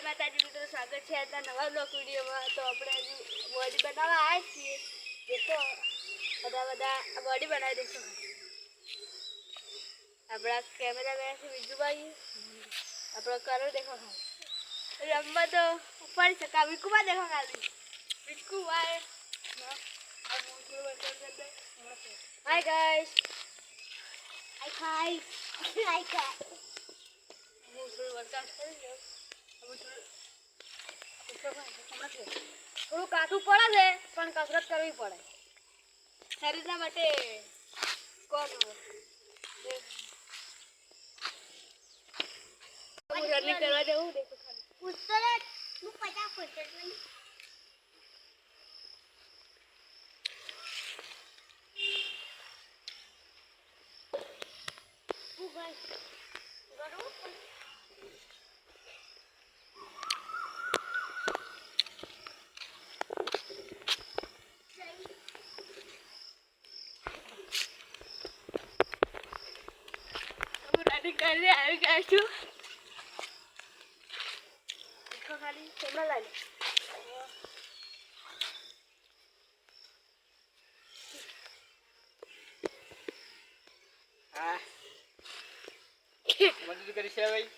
જય માતાજી મિત્રો, સ્વાગત છે આજના નવા બ્લોગ વિડીયોમાં. તો આપણે હજુ બોડી બનાવવા આવ્યા છીએ. દેખો બધા બોડી બનાવી દઈશું. આપણા કેમેરા ગયા છે વિજુભાઈ, આપણો કરો દેખો ખાલી રમવા તો ઉપાડી શકા. વિકુમાં દેખો ખાલી વિકુભાઈ. હાય ગાઈસ, હાય હું થોડું વર્કઆઉટ કરી લઉં. થોડું કાઠું પડે છે પણ કસરત કરવી પડે શરીરના માટે. રનિંગ કરવા જવું દેખો ખાલી. કરી આવી ગયા છું. દેખો ખાલી કેમેરા લાવી મજૂરી કરી છે ભાઈ.